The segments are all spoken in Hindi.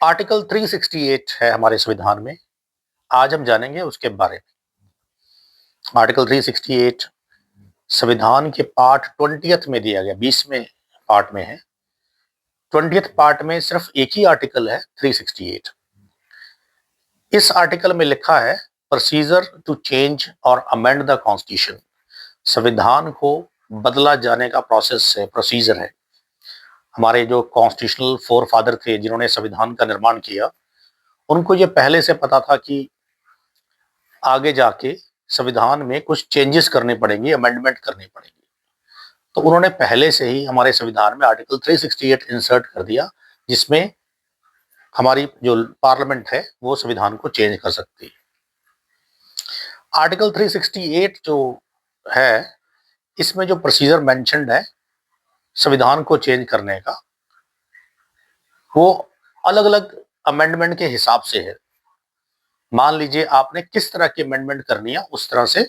आर्टिकल 368 है हमारे संविधान में। आज हम जानेंगे उसके बारे में। आर्टिकल 368 संविधान के पार्ट 20th में दिया गया, 20वें पार्ट में है। 20th पार्ट में सिर्फ एक ही आर्टिकल है 368। इस आर्टिकल में लिखा है प्रोसीजर टू चेंज और अमेंड द कॉन्स्टिट्यूशन। संविधान को बदला जाने का प्रोसेस है, प्रोसीजर है। हमारे जो कॉन्स्टिट्यूशनल फोर फादर थे जिन्होंने संविधान का निर्माण किया, उनको ये पहले से पता था कि आगे जाके संविधान में कुछ चेंजेस करने पड़ेंगे, अमेंडमेंट करनी पड़ेगी। तो उन्होंने पहले से ही हमारे संविधान में आर्टिकल 368 इंसर्ट कर दिया, जिसमें हमारी जो पार्लियामेंट है वो संविधान को चेंज कर सकती है। आर्टिकल 368 जो है, इसमें जो प्रोसीजर मेंशन्ड है संविधान को चेंज करने का, वो अलग अलग अमेंडमेंट के हिसाब से है। मान लीजिए आपने किस तरह की अमेंडमेंट करनी है, उस तरह से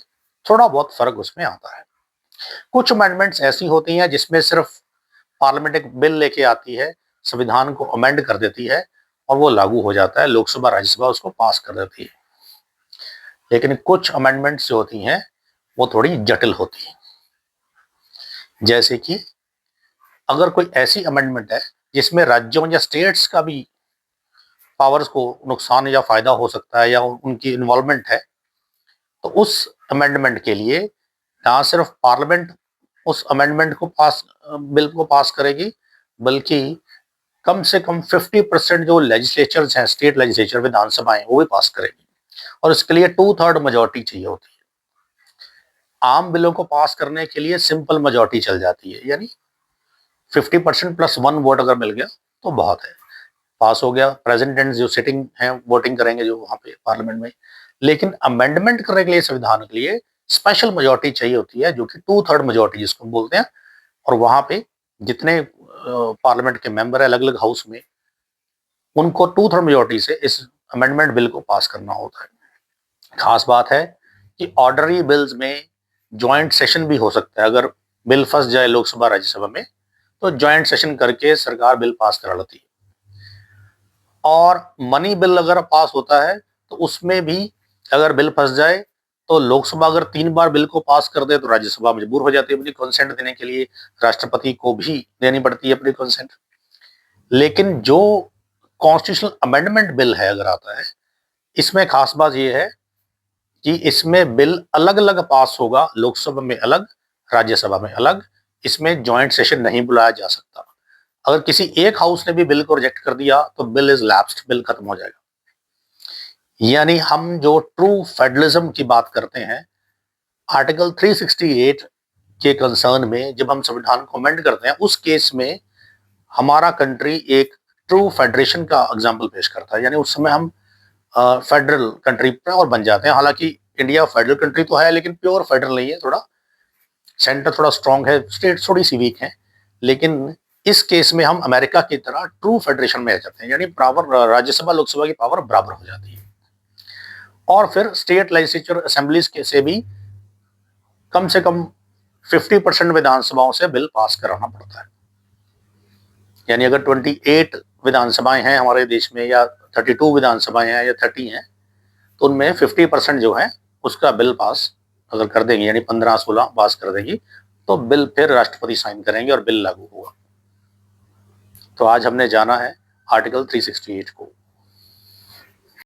थोड़ा बहुत फर्क उसमें आता है। कुछ अमेंडमेंट्स ऐसी होती हैं जिसमें सिर्फ पार्लियामेंट एक बिल लेके आती है, संविधान को अमेंड कर देती है और वो लागू हो जाता है, लोकसभा राज्यसभा उसको पास कर देती है। लेकिन कुछ अमेंडमेंट्स जो होती हैं वो थोड़ी जटिल होती हैं। जैसे कि अगर कोई ऐसी अमेंडमेंट है जिसमें राज्यों या स्टेट्स का भी पावर्स को नुकसान या फायदा हो सकता है या उनकी इन्वॉल्वमेंट है, तो उस अमेंडमेंट के लिए ना सिर्फ पार्लियामेंट उस अमेंडमेंट को बिल को पास करेगी, बल्कि कम से कम 50% जो लेजिस्लेचर्स हैं, स्टेट लेजिस्लेचर विधानसभाएं, वो भी पास करेगी। और इसके लिए 2/3 मेजोरिटी चाहिए होती है। आम बिलों को पास करने के लिए सिंपल मेजोरिटी चल जाती है, यानी 50% प्लस 1 वोट अगर मिल गया तो बहुत है, पास हो गया। प्रेसिडेंट जो सिटिंग है वोटिंग करेंगे जो वहां पे पार्लियामेंट में। लेकिन अमेंडमेंट करने के लिए संविधान के लिए स्पेशल मेजोरिटी चाहिए होती है, जो कि 2/3 मेजोरिटी जिसको बोलते हैं। और वहां पे जितने पार्लियामेंट के मेंबर है अलग अलग हाउस में, उनको 2/3 मेजोरिटी से इस अमेंडमेंट बिल को पास करना होता है। खास बात है कि ऑर्डनरी बिल्स में ज्वाइंट सेशन भी हो सकता है। अगर बिल फंस जाए लोकसभा राज्यसभा में तो ज्वाइंट सेशन करके सरकार बिल पास करा लेती है। और मनी बिल अगर पास होता है तो उसमें भी अगर बिल फंस जाए तो लोकसभा अगर 3 बार बिल को पास कर दे तो राज्यसभा मजबूर हो जाती है अपनी कंसेंट देने के लिए, राष्ट्रपति को भी देनी पड़ती है अपनी कंसेंट। लेकिन जो कॉन्स्टिट्यूशनल अमेंडमेंट बिल है अगर आता है, इसमें खास बात यह है कि इसमें बिल अलग अलग पास होगा, लोकसभा में अलग, राज्यसभा में अलग। इसमें ज्वाइंट सेशन नहीं बुलाया जा सकता। अगर किसी एक हाउस ने भी बिल को रिजेक्ट कर दिया तो बिल इज लैप्स्ड, बिल खत्म हो जाएगा। यानी हम जो ट्रू फेडरलिज्म की बात करते हैं, आर्टिकल 368 के कंसर्न में जब हम संविधान को अमेंड करते हैं, उस केस में हमारा कंट्री एक ट्रू फेडरेशन का एग्जाम्पल पेश करता है। यानी उस समय हम फेडरल कंट्री पर और बन जाते हैं। हालांकि इंडिया फेडरल कंट्री तो है, लेकिन प्योर फेडरल नहीं है, थोड़ा सेंटर थोड़ा स्ट्रांग है, स्टेट थोड़ी सी वीक है। लेकिन इस केस में हम अमेरिका की तरह ट्रू फेडरेशन में आ जाते हैं, यानी बराबर राज्यसभा लोकसभा की पावर बराबर हो जाती है। और फिर स्टेट लेजिस्लेचर असेंबलीज के से भी कम से कम 50% विधानसभाओं से बिल पास कराना पड़ता है। यानी अगर 28 विधानसभाएं हैं हमारे देश में, या 32 विधानसभाएं हैं, या 30 हैं, तो उनमें 50% जो है उसका बिल पास अगर कर देंगे, यानी 15-16 पास कर देंगी, तो बिल फिर राष्ट्रपति साइन करेंगे और बिल लागू होगा। तो आज हमने जाना है आर्टिकल 368 को।